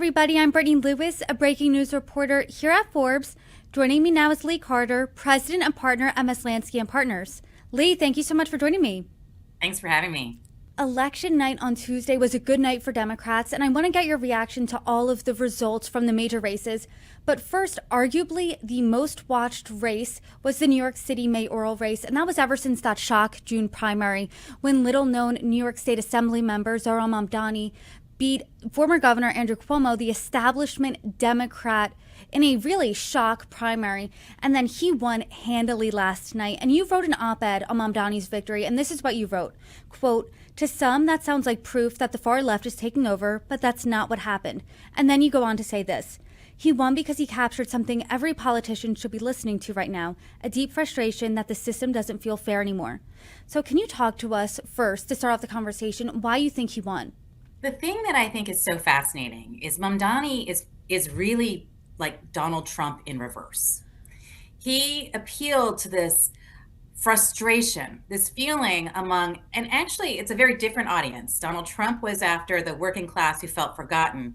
everybody. I'm Brittany Lewis, a breaking news reporter here at Forbes. Joining me now is Lee Carter, president and partner at Maslansky Partners. Lee, thank you so much for joining me. Thanks for having me. Election night on Tuesday was a good night for Democrats, and I want to get your reaction to all of the results from the major races. But first, arguably the most watched race was the New York City mayoral race, and that was ever since that shock June primary when little-known New York State Assembly member Zohran Mamdani beat former Governor Andrew Cuomo, the establishment Democrat, in a really shock primary, and then he won handily last night. And you wrote an op-ed on Mamdani's victory, and this is what you wrote, quote, "To some, that sounds like proof that the far left is taking over, but that's not what happened." And then you go on to say this: "He won because he captured something every politician should be listening to right now, a deep frustration that the system doesn't feel fair anymore." So can you talk to us first, to start off the conversation, why you think he won? The thing that I think is so fascinating is Mamdani is really like Donald Trump in reverse. He appealed to this frustration, this feeling among, and actually it's a very different audience. Donald Trump was after the working class who felt forgotten.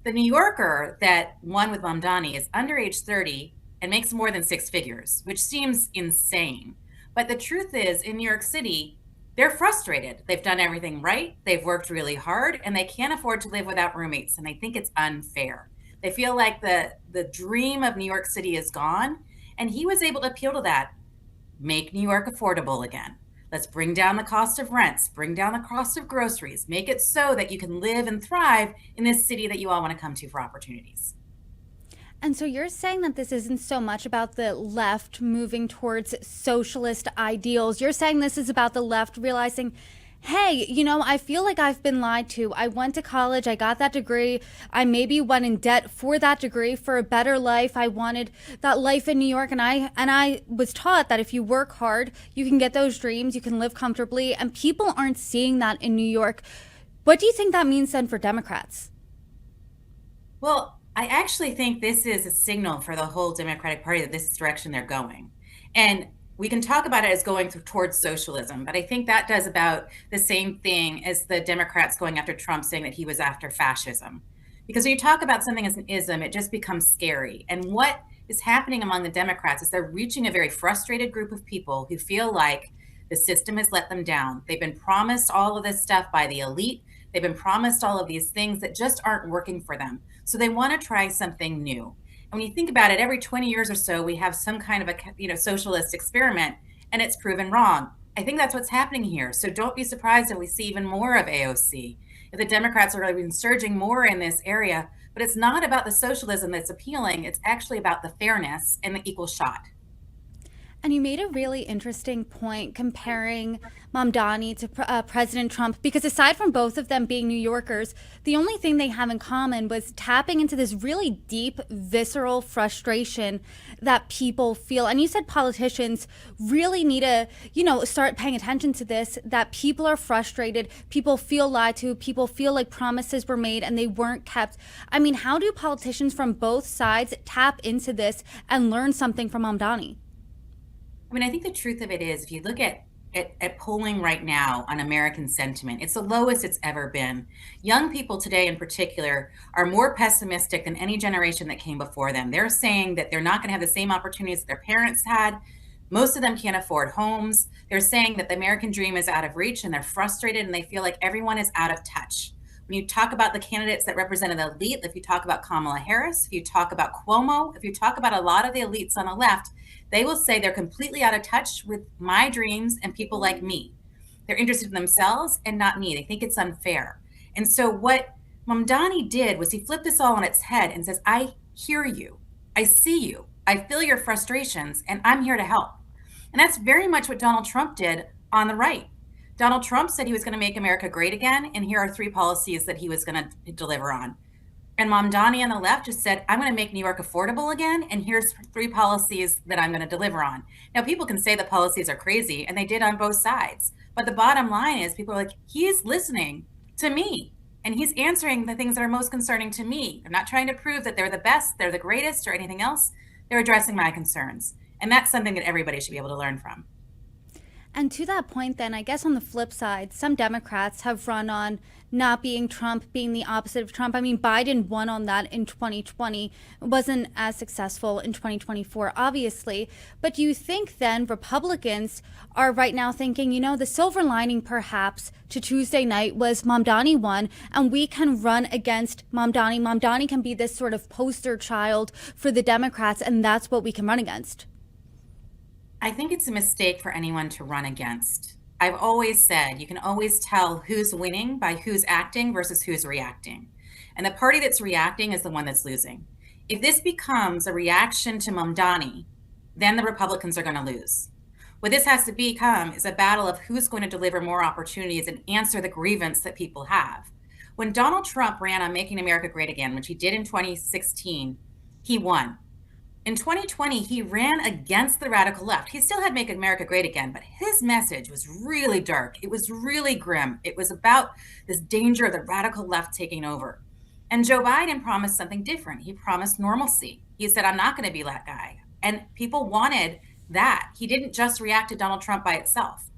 The New Yorker that won with Mamdani is under age 30 and makes more than six figures, which seems insane. But the truth is, in New York City, they're frustrated. They've done everything right. They've worked really hard, and they can't afford to live without roommates. And they think it's unfair. They feel like the dream of New York City is gone. And he was able to appeal to that. Make New York affordable again. Let's bring down the cost of rents, bring down the cost of groceries, make it so that you can live and thrive in this city that you all want to come to for opportunities. And so you're saying that this isn't so much about the left moving towards socialist ideals. You're saying this is about the left realizing, hey, I feel like I've been lied to. I went to college, I got that degree. I maybe went in debt for that degree for a better life. I wanted that life in New York, and I was taught that if you work hard, you can get those dreams, you can live comfortably, and people aren't seeing that in New York. What do you think that means then for Democrats? Well, I actually think this is a signal for the whole Democratic Party that this is the direction they're going. And we can talk about it as going towards socialism, but I think that does about the same thing as the Democrats going after Trump, saying that he was after fascism. Because when you talk about something as an ism, it just becomes scary. And what is happening among the Democrats is they're reaching a very frustrated group of people who feel like the system has let them down. They've been promised all of this stuff by the elite. They've been promised all of these things that just aren't working for them. So they want to try something new. And when you think about it, every 20 years or so, we have some kind of a socialist experiment, and it's proven wrong. I think that's what's happening here. So don't be surprised if we see even more of AOC. If the Democrats are really surging more in this area, but it's not about the socialism that's appealing. It's actually about the fairness and the equal shot. And you made a really interesting point comparing Mamdani to President Trump, because aside from both of them being New Yorkers, the only thing they have in common was tapping into this really deep, visceral frustration that people feel. And you said politicians really need to, start paying attention to this, that people are frustrated, people feel lied to, people feel like promises were made and they weren't kept. I mean, how do politicians from both sides tap into this and learn something from Mamdani? I mean, I think the truth of it is, if you look at polling right now on American sentiment, it's the lowest it's ever been. Young people today in particular are more pessimistic than any generation that came before them. They're saying that they're not going to have the same opportunities that their parents had. Most of them can't afford homes. They're saying that the American dream is out of reach, and they're frustrated, and they feel like everyone is out of touch. When you talk about the candidates that represented the elite, if you talk about Kamala Harris, if you talk about Cuomo, if you talk about a lot of the elites on the left, they will say they're completely out of touch with my dreams and people like me. They're interested in themselves and not me. They think it's unfair. And so what Mamdani did was he flipped this all on its head and says, I hear you. I see you. I feel your frustrations, and I'm here to help. And that's very much what Donald Trump did on the right. Donald Trump said he was going to make America great again, and here are three policies that he was going to deliver on. And Mamdani on the left just said, I'm going to make New York affordable again, and here's three policies that I'm going to deliver on. Now, people can say the policies are crazy, and they did on both sides. But the bottom line is, people are like, he's listening to me, and he's answering the things that are most concerning to me. They're not trying to prove that they're the best, they're the greatest, or anything else. They're addressing my concerns. And that's something that everybody should be able to learn from. And to that point, then, I guess on the flip side, some Democrats have run on not being Trump, being the opposite of Trump. I mean, Biden won on that in 2020. It wasn't as successful in 2024, obviously. But do you think then Republicans are right now thinking, the silver lining perhaps to Tuesday night was Mamdani won, and we can run against Mamdani. Mamdani can be this sort of poster child for the Democrats, and that's what we can run against? I think it's a mistake for anyone to run against. I've always said you can always tell who's winning by who's acting versus who's reacting. And the party that's reacting is the one that's losing. If this becomes a reaction to Mamdani, then the Republicans are going to lose. What this has to become is a battle of who's going to deliver more opportunities and answer the grievance that people have. When Donald Trump ran on Making America Great Again, which he did in 2016, he won. In 2020, he ran against the radical left. He still had Make America Great Again, but his message was really dark. It was really grim. It was about this danger of the radical left taking over. And Joe Biden promised something different. He promised normalcy. He said, I'm not going to be that guy. And people wanted that. He didn't just react to Donald Trump by itself.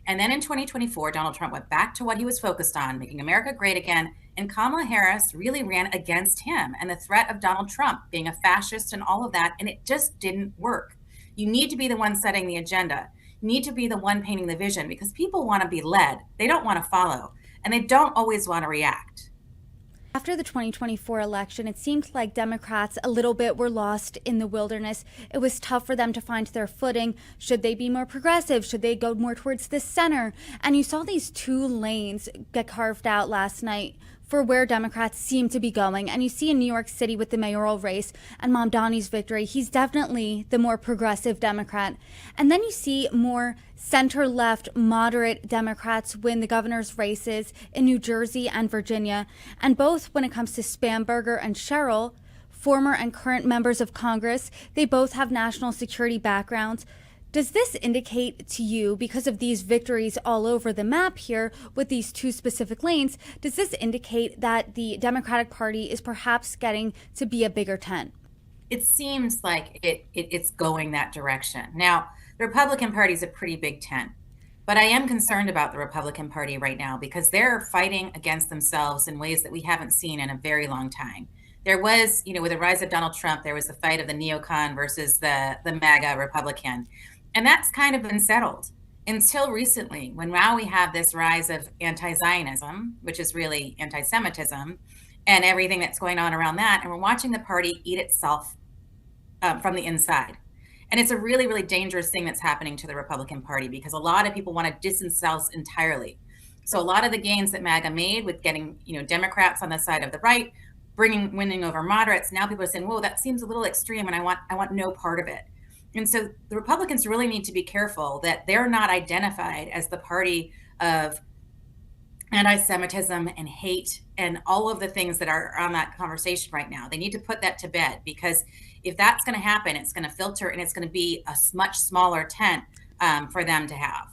And then in 2024, Donald Trump went back to what he was focused on, making America great again. And Kamala Harris really ran against him and the threat of Donald Trump being a fascist and all of that. And it just didn't work. You need to be the one setting the agenda. You need to be the one painting the vision, because people want to be led. They don't want to follow, and they don't always want to react. After the 2024 election, it seemed like Democrats a little bit were lost in the wilderness. It was tough for them to find their footing. Should they be more progressive? Should they go more towards the center? And you saw these two lanes get carved out last night for where Democrats seem to be going. And you see in New York City with the mayoral race and Mamdani's victory, he's definitely the more progressive Democrat. And then you see more center-left, moderate Democrats win the governor's races in New Jersey and Virginia. And both when it comes to Spamberger and Sherrill, former and current members of Congress, they both have national security backgrounds. Does this indicate to you, because of these victories all over the map here with these two specific lanes, does this indicate that the Democratic Party is perhaps getting to be a bigger tent? It seems like it's going that direction. Now, the Republican Party is a pretty big tent, but I am concerned about the Republican Party right now because they're fighting against themselves in ways that we haven't seen in a very long time. There was, with the rise of Donald Trump, there was the fight of the neocon versus the MAGA Republican. And that's kind of been settled until recently, when now we have this rise of anti-Zionism, which is really anti-Semitism, and everything that's going on around that. And we're watching the party eat itself from the inside. And it's a really, really dangerous thing that's happening to the Republican Party, because a lot of people want to distance themselves entirely. So a lot of the gains that MAGA made with getting, Democrats on the side of the right, winning over moderates, now people are saying, whoa, that seems a little extreme, and I want no part of it. And so the Republicans really need to be careful that they're not identified as the party of anti-Semitism and hate and all of the things that are on that conversation right now. They need to put that to bed, because if that's going to happen, it's going to filter, and it's going to be a much smaller tent for them to have.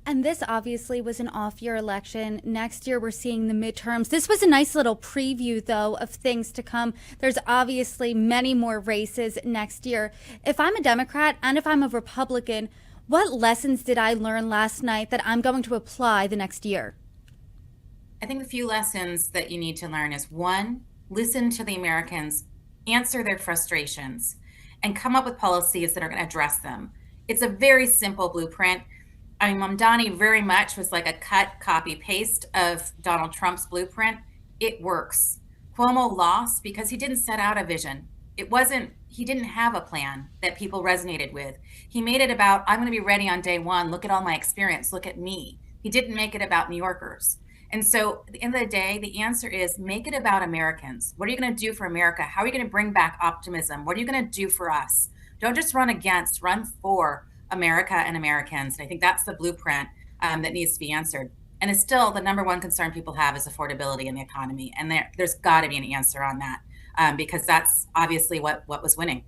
And this obviously was an off-year election. Next year, we're seeing the midterms. This was a nice little preview, though, of things to come. There's obviously many more races next year. If I'm a Democrat and if I'm a Republican, what lessons did I learn last night that I'm going to apply the next year? I think the few lessons that you need to learn is, one, listen to the Americans, answer their frustrations, and come up with policies that are going to address them. It's a very simple blueprint. I mean, Mamdani very much was like a cut, copy, paste of Donald Trump's blueprint. It works. Cuomo lost because he didn't set out a vision. He didn't have a plan that people resonated with. He made it about, I'm going to be ready on day one. Look at all my experience. Look at me. He didn't make it about New Yorkers. And so at the end of the day, the answer is make it about Americans. What are you going to do for America? How are you going to bring back optimism? What are you going to do for us? Don't just run against, run for America and Americans. And I think that's the blueprint that needs to be answered. And it's still the number one concern people have is affordability in the economy. And there's got to be an answer on that because that's obviously what was winning.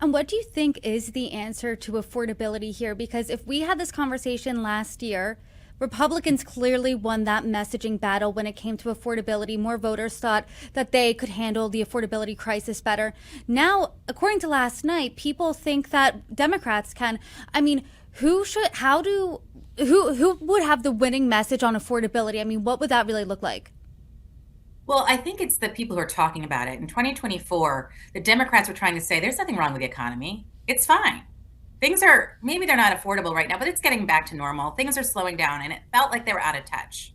And what do you think is the answer to affordability here? Because if we had this conversation last year, Republicans clearly won that messaging battle when it came to affordability. More voters thought that they could handle the affordability crisis better. Now, according to last night, people think that Democrats can. I mean, Who would have the winning message on affordability? I mean, what would that really look like? Well, I think it's the people who are talking about it. In 2024, the Democrats were trying to say there's nothing wrong with the economy. It's fine. Things are, maybe they're not affordable right now, but it's getting back to normal. Things are slowing down, and it felt like they were out of touch.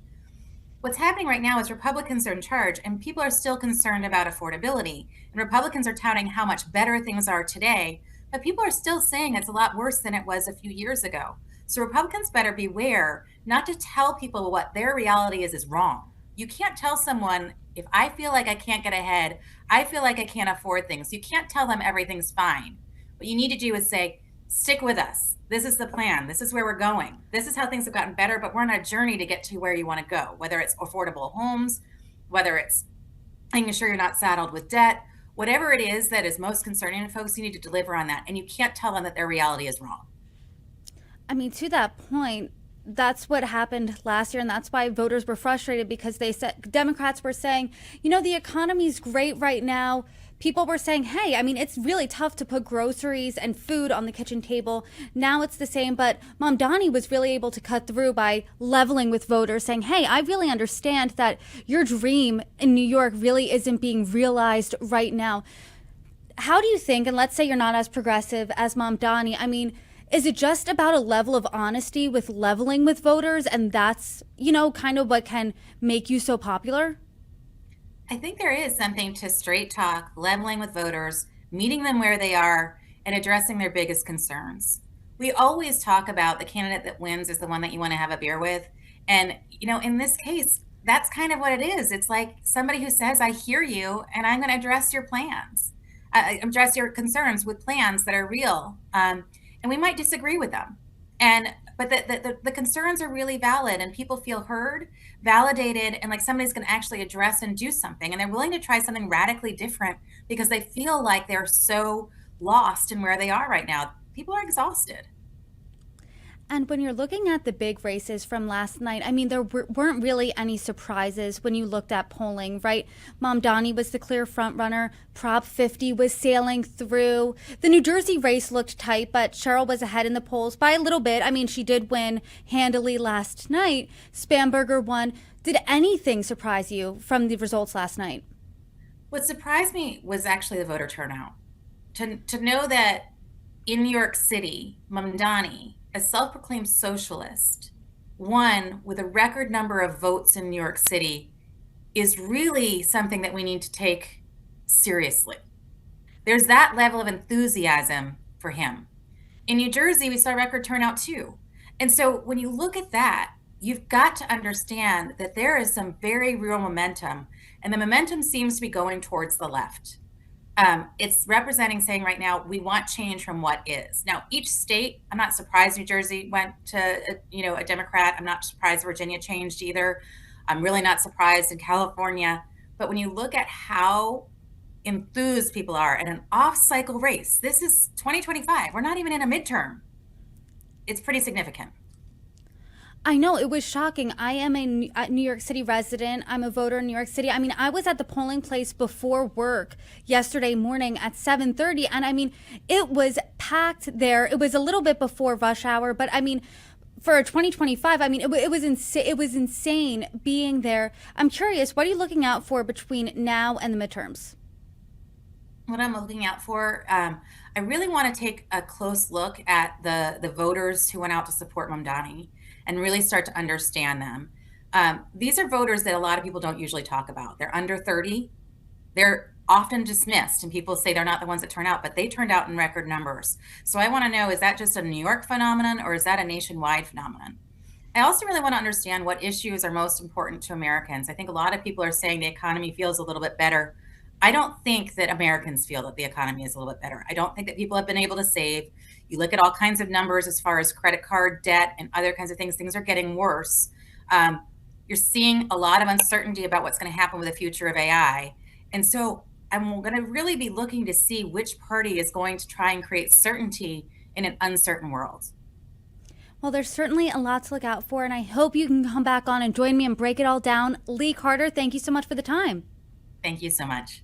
What's happening right now is Republicans are in charge, and people are still concerned about affordability. And Republicans are touting how much better things are today, but people are still saying it's a lot worse than it was a few years ago. So Republicans better beware not to tell people what their reality is wrong. You can't tell someone, if I feel like I can't get ahead, I feel like I can't afford things. You can't tell them everything's fine. What you need to do is say, stick with us. This is the plan. This is where we're going. This is how things have gotten better, but we're on a journey to get to where you want to go, whether it's affordable homes, whether it's making sure you're not saddled with debt, whatever it is that is most concerning to folks, you need to deliver on that. And you can't tell them that their reality is wrong. I mean, to that point, that's what happened last year, and that's why voters were frustrated because they said Democrats were saying, the economy's great right now. People were saying, hey, I mean, it's really tough to put groceries and food on the kitchen table. Now it's the same, but Mamdani was really able to cut through by leveling with voters, saying, hey, I really understand that your dream in New York really isn't being realized right now. How do you think, and let's say you're not as progressive as Mamdani, I mean, is it just about a level of honesty with leveling with voters, and that's, kind of what can make you so popular? I think there is something to straight talk, leveling with voters, meeting them where they are, and addressing their biggest concerns. We always talk about the candidate that wins is the one that you want to have a beer with. And, in this case, that's kind of what it is. It's like somebody who says, I hear you, and I'm going to address your plans, address your concerns with plans that are real. And we might disagree with them. But the concerns are really valid, and people feel heard, validated, and like somebody's going to actually address and do something. And they're willing to try something radically different because they feel like they're so lost in where they are right now. People are exhausted. And when you're looking at the big races from last night, I mean, there weren't really any surprises when you looked at polling, right? Mamdani was the clear front runner. Prop 50 was sailing through. The New Jersey race looked tight, but Cheryl was ahead in the polls by a little bit. I mean, she did win handily last night. Spamberger won. Did anything surprise you from the results last night? What surprised me was actually the voter turnout. To know that in New York City, Mamdani, a self-proclaimed socialist, won with a record number of votes in New York City is really something that we need to take seriously. There's that level of enthusiasm for him. In New Jersey, we saw record turnout too. And so when you look at that, you've got to understand that there is some very real momentum, and the momentum seems to be going towards the left. It's representing saying right now, we want change from what is. Now, each state, I'm not surprised New Jersey went to, a Democrat. I'm not surprised Virginia changed either. I'm really not surprised in California. But when you look at how enthused people are in an off-cycle race, this is 2025. We're not even in a midterm. It's pretty significant. I know, it was shocking. I am a New York City resident. I'm a voter in New York City. I mean, I was at the polling place before work yesterday morning at 7:30, and I mean, it was packed there. It was a little bit before rush hour, but I mean, for 2025, I mean, it was it was insane being there. I'm curious, what are you looking out for between now and the midterms? What I'm looking out for, I really want to take a close look at the voters who went out to support Mamdani and really start to understand them. These are voters that a lot of people don't usually talk about. They're under 30. They're often dismissed, and people say they're not the ones that turn out, but they turned out in record numbers. So I want to know, is that just a New York phenomenon, or is that a nationwide phenomenon? I also really want to understand what issues are most important to Americans. I think a lot of people are saying the economy feels a little bit better. I don't think that Americans feel that the economy is a little bit better. I don't think that people have been able to save. You look at all kinds of numbers as far as credit card debt and other kinds of things. Things are getting worse. You're seeing a lot of uncertainty about what's going to happen with the future of AI. And so I'm going to really be looking to see which party is going to try and create certainty in an uncertain world. Well, there's certainly a lot to look out for, and I hope you can come back on and join me and break it all down. Lee Carter, thank you so much for the time. Thank you so much.